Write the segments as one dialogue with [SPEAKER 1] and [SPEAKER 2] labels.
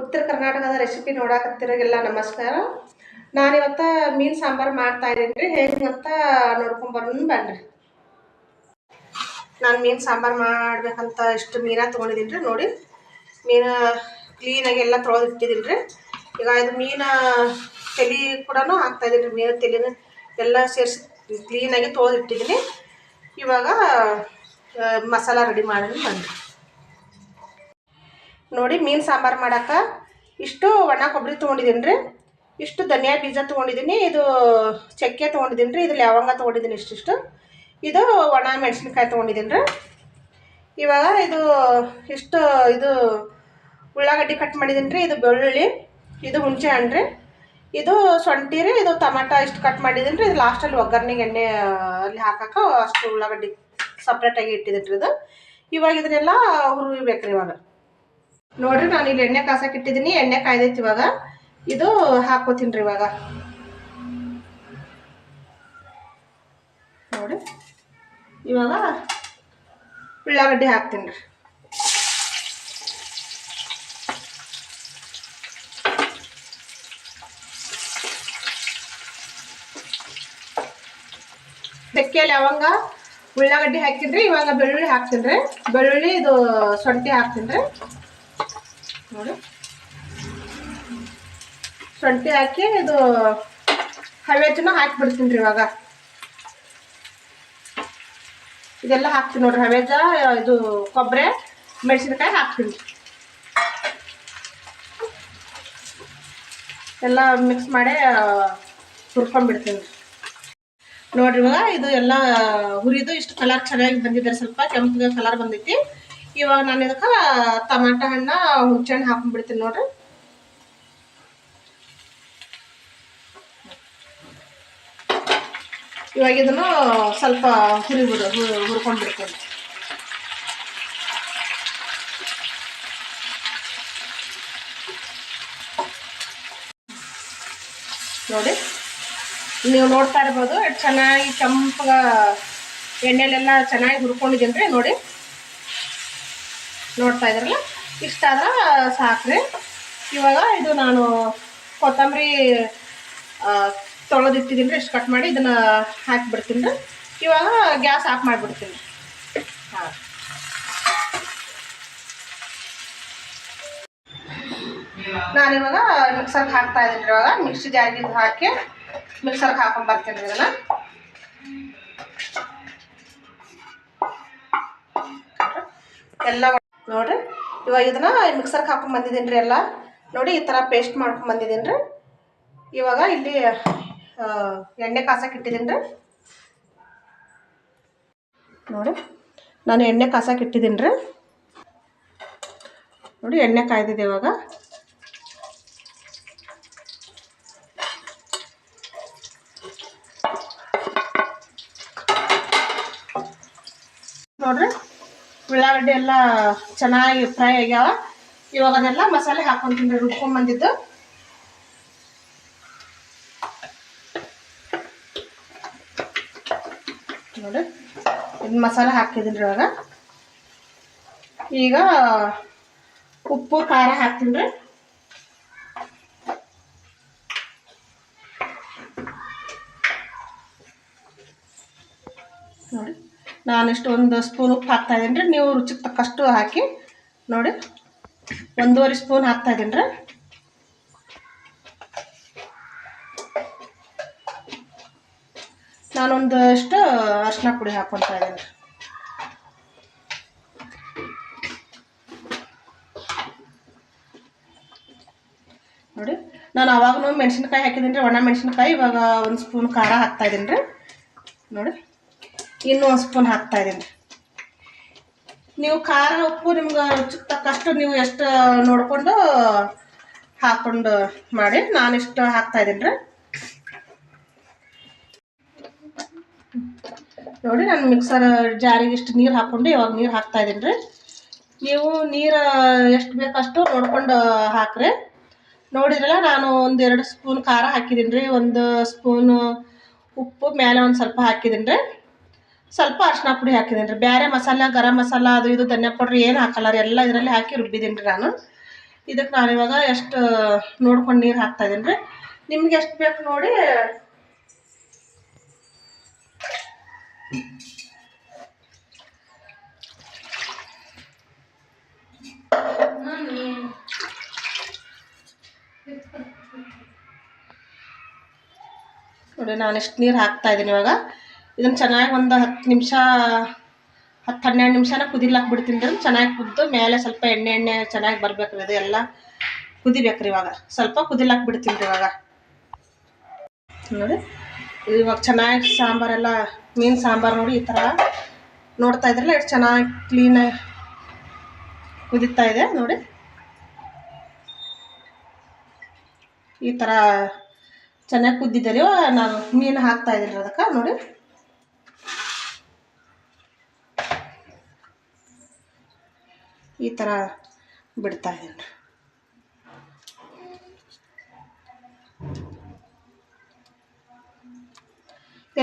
[SPEAKER 1] ಉತ್ತರ ಕರ್ನಾಟಕದ ರೆಸಿಪಿ ನೋಡಾಕತ್ತಿರೋರಿಗೆಲ್ಲ ನಮಸ್ಕಾರ. ನಾನಿವತ್ತು ಮೀನು ಸಾಂಬಾರು ಮಾಡ್ತಾ ಇದ್ದೀನಿ ರೀ. ಹೇಗಂತ ನೋಡ್ಕೊಂಬರೋಣ ಬನ್ನಿ. ನಾನು ಮೀನು ಸಾಂಬಾರು ಮಾಡ್ಬೇಕಂತ ಇಷ್ಟು ಮೀನ ತೊಗೊಂಡಿದ್ದೀನಿ ರೀ. ನೋಡಿ, ಮೀನು ಕ್ಲೀನಾಗಿ ಎಲ್ಲ ತೊಳೆದಿಟ್ಟಿದ್ದೀನಿ ರೀ. ಈಗ ಇದು ಮೀನು ತಲೆ ಕೂಡ ಹಾಕ್ತಾಯಿದ್ದೀನಿ ರೀ. ಮೀನು ತಲೆನ ಎಲ್ಲ ಸೇರಿಸಿ ಕ್ಲೀನಾಗಿ ತೊಳೆದಿಟ್ಟಿದ್ದೀನಿ. ಇವಾಗ ಮಸಾಲ ರೆಡಿ ಮಾಡಿದ್ರೆ ಬನ್ನಿ. ನೋಡಿ, ಮೀನು ಸಾಂಬಾರು ಮಾಡೋಕೆ ಇಷ್ಟು ಒಣ ಕೊಬ್ಬರಿ ತೊಗೊಂಡಿದ್ದೀನಿ ರೀ, ಇಷ್ಟು ಧನಿಯಾ ಬೀಜ ತೊಗೊಂಡಿದ್ದೀನಿ, ಇದು ಚಕ್ಕೆ ತೊಗೊಂಡಿದ್ದೀನಿ ರೀ, ಇದು ಲವಂಗ ತೊಗೊಂಡಿದ್ದೀನಿ ಇಷ್ಟಿಷ್ಟು, ಇದು ಒಣ ಮೆಣಸಿನ್ಕಾಯಿ ತೊಗೊಂಡಿದ್ದೀನಿ ರೀ. ಇವಾಗ ಇಷ್ಟು ಉಳ್ಳಾಗಡ್ಡಿ ಕಟ್ ಮಾಡಿದ್ದೀನಿ ರೀ, ಇದು ಬೆಳ್ಳುಳ್ಳಿ, ಇದು ಹುಣಸೆ ಹಣ್ಣು ರೀ, ಇದು ಶುಂಠಿ ರೀ, ಇದು ಟಮಾಟ ಇಷ್ಟು ಕಟ್ ಮಾಡಿದ್ದೀನಿ ರೀ. ಇದು ಲಾಸ್ಟಲ್ಲಿ ಒಗ್ಗರಣೆಗೆ ಎಣ್ಣೆ ಅಲ್ಲಿ ಹಾಕೋಕೆ ಅಷ್ಟು ಉಳ್ಳಾಗಡ್ಡಿ ಸಪ್ರೇಟಾಗಿ ಇಟ್ಟಿದ್ದೀನಿ ರೀ. ಇವಾಗ ಇದನ್ನೆಲ್ಲ ಹುರಿಬೇಕು ರೀ. ಇವಾಗ ನೋಡ್ರಿ, ನಾನು ಇಲ್ಲಿ ಎಣ್ಣೆ ಕಾಸಕ್ಕೆ ಇಟ್ಟಿದ್ದೀನಿ. ಎಣ್ಣೆ ಕಾಯ್ದೈತಿ. ಇವಾಗ ಇದು ಹಾಕೋತೀನಿ ರೀ. ಇವಾಗ ನೋಡಿ, ಇವಾಗ ಉಳ್ಳಾಗಡ್ಡಿ ಹಾಕ್ತೀನಿ ರೀ. ಚಕ್ಕೆ ಲವಂಗ ಉಳ್ಳಾಗಡ್ಡಿ ಹಾಕ್ತೀನಿ ರೀ. ಇವಾಗ ಬೆಳ್ಳುಳ್ಳಿ ಹಾಕ್ತೀನಿ ರೀ. ಬೆಳ್ಳುಳ್ಳಿ, ಇದು ಶುಂಠಿ ಹಾಕ್ತೀನಿ ರೀ. ನೋಡಿ, ಶುಂಠಿ ಹಾಕಿ ಇದು ಹವೆಜನ್ನ ಹಾಕಿಬಿಡ್ತೀನಿ ರೀ. ಇವಾಗ ಇದೆಲ್ಲ ಹಾಕ್ತೀನಿ ನೋಡ್ರಿ. ಹವೆಜ, ಇದು ಕೊಬ್ಬರಿ, ಮೆಣಸಿನ್ಕಾಯಿ ಹಾಕ್ತೀನಿ. ಎಲ್ಲ ಮಿಕ್ಸ್ ಮಾಡಿ ಹುರ್ಕೊಂಡ್ಬಿಡ್ತೀನಿ ನೋಡ್ರಿ. ಇವಾಗ ಇದು ಎಲ್ಲ ಹುರಿದು ಇಷ್ಟು ಕಲರ್ ಚೆನ್ನಾಗಿ ಬಂದಿದ್ದಾರೆ, ಸ್ವಲ್ಪ ಕೆಂಪು ಕಲರ್ ಬಂದೈತಿ. ಇವಾಗ ನಾನು ಇದಕ್ಕೆ ಟಮಾಟ ಹಣ್ಣ ಹುಣಸೆ ಹಣ್ಣು ಹಾಕೊಂಡ್ಬಿಡ್ತೀನಿ ನೋಡ್ರಿ. ಇವಾಗ ಇದನ್ನು ಸ್ವಲ್ಪ ಹುರ್ಕೊಂಡ್ಬಿಡ್ತೀನಿ. ನೋಡಿ, ನೀವು ನೋಡ್ತಾ ಇರ್ಬೋದು ಎಷ್ಟು ಚೆನ್ನಾಗಿ ಕೆಂಪಗ ಎಣ್ಣೆಲೆಲ್ಲ ಚೆನ್ನಾಗಿ ಹುರ್ಕೊಂಡಿದ್ದೀನಿ ರೀ. ನೋಡಿ, ನೋಡ್ತಾ ಇದ್ರಲ್ಲ, ಇಷ್ಟಾದ್ರೆ ಸಾಕ್ರಿ. ಇವಾಗ ಇದು ನಾನು ಕೊತ್ತಂಬರಿ ತೊಳೆದಿಟ್ಟಿದ್ದೀನಿ ರೀ, ಇಷ್ಟು ಕಟ್ ಮಾಡಿ ಇದನ್ನು ಹಾಕಿಬಿಡ್ತೀನಿ ರೀ. ಇವಾಗ ಗ್ಯಾಸ್ ಆಫ್ ಮಾಡಿಬಿಡ್ತೀನಿ. ಹಾಂ, ನಾನಿವಾಗ ಮಿಕ್ಸರ್ಗೆ ಹಾಕ್ತಾ ಇದ್ದೀನಿ ರೀ. ಇವಾಗ ಮಿಕ್ಸಿ ಜಾರಿಗೆ ಹಾಕಿ ಮಿಕ್ಸರ್ಗೆ ಹಾಕೊಂಡ್ಬರ್ತೀನಿ ರೀ. ಇದನ್ನು ಎಲ್ಲ ನೋಡಿರಿ. ಇವಾಗ ಇದನ್ನು ಮಿಕ್ಸರ್ಗೆ ಹಾಕೊಂಡ್ಬಂದಿದ್ದೀನಿ ರೀ. ಎಲ್ಲ ನೋಡಿ, ಈ ಥರ ಪೇಸ್ಟ್ ಮಾಡ್ಕೊಂಡ್ಬಂದಿದ್ದೀನಿ ರೀ. ಇವಾಗ ಇಲ್ಲಿ ಎಣ್ಣೆ ಕಾಸಕ್ಕೆ ಇಟ್ಟಿದ್ದೀನಿ ರೀ. ನೋಡಿ, ನಾನು ಎಣ್ಣೆ ಕಾಸಕ್ಕೆ ಇಟ್ಟಿದ್ದೀನಿ ರೀ. ನೋಡಿ, ಎಣ್ಣೆ ಕಾಯ್ದಿದೆ. ಇವಾಗ ನೋಡ್ರಿ, ಉಳ್ಳಾಗಡ್ಡಿ ಎಲ್ಲ ಚೆನ್ನಾಗಿ ಫ್ರೈ ಆಗ್ಯಾವ. ಇವಾಗ ಅದೆಲ್ಲ ಮಸಾಲೆ ಹಾಕ್ಕೊಂತೀನಿ ರೀ, ರುಬ್ಕೊಂಡ್ಬಂದಿದ್ದು. ನೋಡಿ, ಇದು ಮಸಾಲೆ ಹಾಕಿದ್ದೀನಿ ರೀ. ಈಗ ಉಪ್ಪು ಖಾರ ಹಾಕ್ತೀನಿ ರೀ. ನೋಡಿ, ನಾನಿಷ್ಟು ಒಂದು ಸ್ಪೂನ್ ಉಪ್ಪು ಹಾಕ್ತಾಯಿದ್ದೀನಿ ರೀ. ನೀವು ರುಚಿಗೆ ತಕ್ಕಷ್ಟು ಹಾಕಿ. ನೋಡಿ, 1.5 ಸ್ಪೂನ್ ಹಾಕ್ತಾಯಿದ್ದೀನಿ ರೀ. ನಾನೊಂದಷ್ಟು ಅರಿಶಿನ ಪುಡಿ ಹಾಕ್ಕೊತಾ ಇದ್ದೀನಿ ರೀ. ನೋಡಿ, ನಾನು ಆವಾಗೂ ಮೆಣಸಿನ್ಕಾಯಿ ಹಾಕಿದ್ದೀನಿ ರೀ, ಒಣ ಮೆಣಸಿನ್ಕಾಯಿ. ಇವಾಗ 1 ಸ್ಪೂನ್ ಖಾರ ಹಾಕ್ತಾಯಿದ್ದೀನಿ ರೀ. ನೋಡಿ, ಇನ್ನೂ 1 ಸ್ಪೂನ್ ಹಾಕ್ತಾಯಿದ್ದೀನಿ ರೀ. ನೀವು ಖಾರ ಉಪ್ಪು ನಿಮ್ಗೆ ರುಚಿಗೆ ತಕ್ಕಷ್ಟು ನೀವು ಎಷ್ಟು ನೋಡಿಕೊಂಡು ಹಾಕ್ಕೊಂಡು ಮಾಡಿ. ನಾನಿಷ್ಟು ಹಾಕ್ತಾಯಿದ್ದೀನಿ ರೀ. ನೋಡಿ, ನಾನು ಮಿಕ್ಸರ್ ಜಾರಿಗೆ ಇಷ್ಟು ನೀರು ಹಾಕ್ಕೊಂಡು ಇವಾಗ ನೀರು ಹಾಕ್ತಾಯಿದ್ದೀನಿ ರೀ. ನೀವು ನೀರು ಎಷ್ಟು ಬೇಕಷ್ಟು ನೋಡ್ಕೊಂಡು ಹಾಕ್ರಿ. ನೋಡಿದ್ರಲ್ಲ, ನಾನು 1-2 ಸ್ಪೂನ್ ಖಾರ ಹಾಕಿದ್ದೀನಿ ರೀ, 1 ಸ್ಪೂನು ಉಪ್ಪು ಮೇಲೆ ಒಂದು ಸ್ವಲ್ಪ ಹಾಕಿದ್ದೀನಿ ರೀ. ಸ್ವಲ್ಪ ಅರಿಶಿನ ಪುಡಿ ಹಾಕಿದ್ದೀನಿ ರೀ. ಬೇರೆ ಮಸಾಲೆ, ಗರಂ ಮಸಾಲ, ಅದು ಇದು ಧನಿಯಾ ಪೌಡ್ರ್ ಏನು ಹಾಕಲ್ಲ ರೀ, ಎಲ್ಲ ಇದರಲ್ಲಿ ಹಾಕಿ ರುಬ್ಬಿದ್ದೀನಿ ರೀ ನಾನು. ಇದಕ್ಕೆ ನಾನು ಇವಾಗ ಎಷ್ಟು ನೋಡ್ಕೊಂಡು ನೀರು ಹಾಕ್ತಾಯಿದ್ದೀನಿ ರೀ. ನಿಮ್ಗೆ ಎಷ್ಟು ಬೇಕು ನೋಡಿ ನೋಡಿ ನಾನು ಎಷ್ಟು ನೀರು ಹಾಕ್ತಾಯಿದ್ದೀನಿ ಇವಾಗ. ಇದನ್ನು ಚೆನ್ನಾಗಿ ಒಂದು 10 ನಿಮಿಷ 10-12 ನಿಮಿಷನ ಕುದಿಲಾಕ್ ಬಿಡ್ತೀನಿ ರೀ. ಚೆನ್ನಾಗಿ ಕುದ್ದು ಮೇಲೆ ಸ್ವಲ್ಪ ಎಣ್ಣೆ ಚೆನ್ನಾಗಿ ಬರ್ಬೇಕ್ರಿ. ಇದು ಎಲ್ಲ ಕುದಿಬೇಕ್ರಿ. ಇವಾಗ ಸ್ವಲ್ಪ ಕುದಿಲಾಕ್ ಬಿಡ್ತೀನಿ ರೀ. ಇವಾಗ ನೋಡಿ ಇವಾಗ ಚೆನ್ನಾಗಿ ಸಾಂಬಾರೆಲ್ಲ ಮೀನು ಸಾಂಬಾರು ನೋಡಿ ಈ ಥರ ನೋಡ್ತಾ ಇದ್ರಲ್ಲ ಎಷ್ಟು ಚೆನ್ನಾಗಿ ಕ್ಲೀನಾಗಿ ಕುದೀತಾ ಇದೆ ನೋಡಿ. ಈ ಥರ ಚೆನ್ನಾಗಿ ಕುದ್ದಿದ್ದಾರೆ. ನಾನು ಮೀನು ಹಾಕ್ತಾ ಇದ್ದೀನಿ ಅದಕ್ಕೆ ನೋಡಿ. ಈ ಥರ ಬಿಡ್ತಾ ಇದ್ದೀನಿ ರೀ.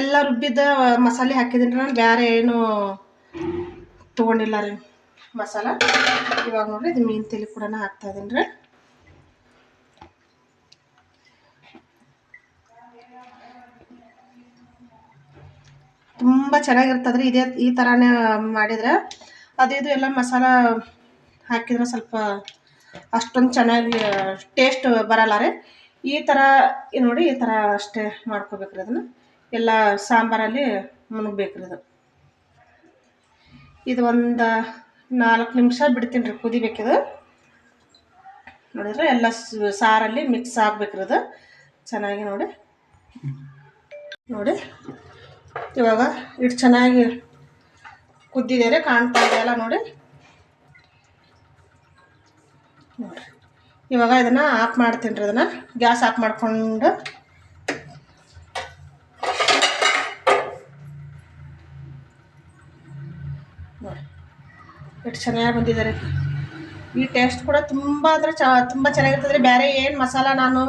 [SPEAKER 1] ಎಲ್ಲ ರುಬ್ಬಿದ್ದ ಮಸಾಲೆ ಹಾಕಿದ್ದೀನಿ ನಾನು, ಬೇರೆ ಏನು ತೊಗೊಂಡಿಲ್ಲ ರೀ ಮಸಾಲ. ಇವಾಗ ನೋಡಿರಿ ಇದು ಮೀನು ತಲೆ ಕೂಡ ಹಾಕ್ತಾಯಿದ್ದೀನಿ ರೀ. ತುಂಬ ಚೆನ್ನಾಗಿರ್ತದೆ ರೀ. ಈ ಥರನೇ ಮಾಡಿದ್ರೆ ಅದು ಇದು ಎಲ್ಲ ಮಸಾಲ ಹಾಕಿದ್ರೆ ಸ್ವಲ್ಪ ಅಷ್ಟೊಂದು ಚೆನ್ನಾಗಿ ಟೇಸ್ಟ್ ಬರಲ್ಲ ರೀ. ಈ ಥರ ನೋಡಿ ಈ ಥರ ಅಷ್ಟೇ ಮಾಡ್ಕೋಬೇಕ್ರಿ. ಅದನ್ನು ಎಲ್ಲ ಸಾಂಬಾರಲ್ಲಿ ಮುಳುಗ್ಬೇಕ್ರಿ. ಇದು ಒಂದು 4 ನಿಮಿಷ ಬಿಡ್ತೀನಿ ರೀ ಕುದಿಬೇಕಿದು. ನೋಡಿದ್ರೆ ಎಲ್ಲ ಸಾರಲ್ಲಿ ಮಿಕ್ಸ್ ಆಗ್ಬೇಕ್ರಿ ಅದು ಚೆನ್ನಾಗಿ. ನೋಡಿ ಇವಾಗ ಇಷ್ಟು ಚೆನ್ನಾಗಿ ಕುದ್ದಿದೆ ಕಾಣ್ತಾ ಇದೆಯಲ್ಲ ನೋಡಿ. ಇವಾಗ ಇದನ್ನು ಆಫ್ ಮಾಡ್ತೀನಿ ರೀ. ಅದನ್ನು ಗ್ಯಾಸ್ ಆಫ್ ಮಾಡಿಕೊಂಡು ನೋಡಿ ಎಷ್ಟು ಚೆನ್ನಾಗಿ ಬಂದಿದ್ದಾರೆ. ಈ ಟೇಸ್ಟ್ ಕೂಡ ತುಂಬ ಅಂದರೆ ತುಂಬ ಚೆನ್ನಾಗಿರ್ತದೆ ರೀ. ಬೇರೆ ಏನು ಮಸಾಲ ನಾನು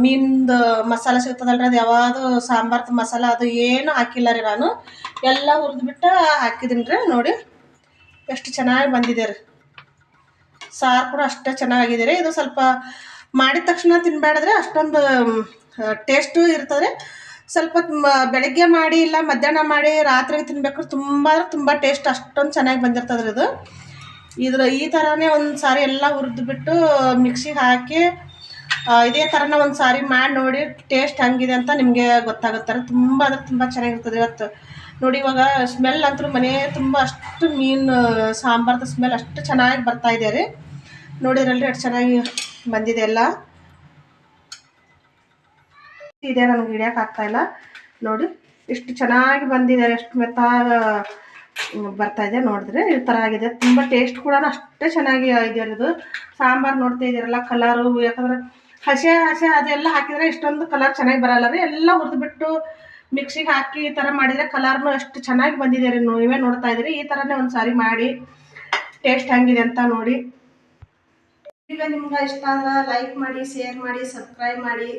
[SPEAKER 1] ಮೀನ್ದು ಮಸಾಲ ಸಿಗ್ತದಲ್ರಿ, ಅದು ಯಾವುದು ಸಾಂಬಾರ್ದು ಮಸಾಲ ಅದು ಏನು ಹಾಕಿಲ್ಲ ರೀ. ನಾನು ಎಲ್ಲ ಹುರಿದ್ಬಿಟ್ಟು ಹಾಕಿದ್ದೀನಿ ರೀ. ನೋಡಿ ಎಷ್ಟು ಚೆನ್ನಾಗಿ ಬಂದಿದೆ ರೀ. ಸಾರು ಕೂಡ ಅಷ್ಟೇ ಚೆನ್ನಾಗಿದೆ ರೀ. ಇದು ಸ್ವಲ್ಪ ಮಾಡಿದ ತಕ್ಷಣ ತಿನ್ಬೇಡ್ರೆ ಅಷ್ಟೊಂದು ಟೇಸ್ಟು ಇರ್ತದೆ. ಸ್ವಲ್ಪ ಬೆಳಗ್ಗೆ ಮಾಡಿ ಇಲ್ಲ ಮಧ್ಯಾಹ್ನ ಮಾಡಿ ರಾತ್ರಿಗೆ ತಿನ್ಬೇಕು. ತುಂಬ ಟೇಸ್ಟ್ ಅಷ್ಟೊಂದು ಚೆನ್ನಾಗಿ ಬಂದಿರ್ತದೆ ರೀ. ಈ ಥರನೇ ಒಂದು ಸಾರಿ ಎಲ್ಲ ಹುರಿದ್ಬಿಟ್ಟು ಮಿಕ್ಸಿಗೆ ಹಾಕಿ ಇದೇ ಥರನ ಒಂದು ಸಾರಿ ಮಾಡಿ ನೋಡಿ ಟೇಸ್ಟ್ ಹೆಂಗಿದೆ ಅಂತ ನಿಮಗೆ ಗೊತ್ತಾಗುತ್ತಾರೆ. ತುಂಬ ಅಂದರೆ ತುಂಬ ಚೆನ್ನಾಗಿರ್ತದೆ. ಇವತ್ತು ನೋಡಿ ಇವಾಗ ಸ್ಮೆಲ್ ಅಂತೂ ಮನೆ ತುಂಬ ಅಷ್ಟು ಮೀನು ಸಾಂಬಾರ್ದು ಸ್ಮೆಲ್ ಅಷ್ಟು ಚೆನ್ನಾಗಿ ಬರ್ತಾಯಿದೆ ರೀ. ನೋಡಿದ್ರಲ್ರಿ ಎಷ್ಟು ಚೆನ್ನಾಗಿ ಬಂದಿದೆ ಎಲ್ಲ. ಇದೆ ನನಗೆ ಹಿಡಿಯೋಕೆ ಆಗ್ತಾಯಿಲ್ಲ ನೋಡಿ ಎಷ್ಟು ಚೆನ್ನಾಗಿ ಬಂದಿದೆ. ಎಷ್ಟು ಮೆತ್ತಾಗ ಬರ್ತಾಯಿದೆ ನೋಡಿದ್ರೆ ಈ ಥರ ಆಗಿದೆ. ತುಂಬ ಟೇಸ್ಟ್ ಕೂಡ ಅಷ್ಟೇ ಚೆನ್ನಾಗಿ ಇದೆ. ಇದು ಸಾಂಬಾರು ನೋಡ್ತಾ ಇದ್ದೀರಲ್ಲ ಕಲರು, ಯಾಕಂದರೆ ಹಸೆ ಅದೆಲ್ಲ ಹಾಕಿದರೆ ಇಷ್ಟೊಂದು ಕಲರ್ ಚೆನ್ನಾಗಿ ಬರಲ್ಲ ರೀ. ಎಲ್ಲ ಹುರಿದ್ಬಿಟ್ಟು ಮಿಕ್ಸಿಗೆ ಹಾಕಿ ಈ ಥರ ಮಾಡಿದರೆ ಕಲರ್ನು ಎಷ್ಟು ಚೆನ್ನಾಗಿ ಬಂದಿದೆ ರೀ. ನೀವೇ ನೋಡ್ತಾ ಇದ್ದೀರಿ. ಈ ಥರನೇ ಒಂದು ಸಾರಿ ಮಾಡಿ ಟೇಸ್ಟ್ ಹೆಂಗಿದೆ ಅಂತ ನೋಡಿ. ಈಗ ನಿಮ್ಗೆ ಇಷ್ಟ ಆದ್ರೆ ಲೈಕ್ ಮಾಡಿ, ಶೇರ್ ಮಾಡಿ, ಸಬ್ಸ್ಕ್ರೈಬ್ ಮಾಡಿ.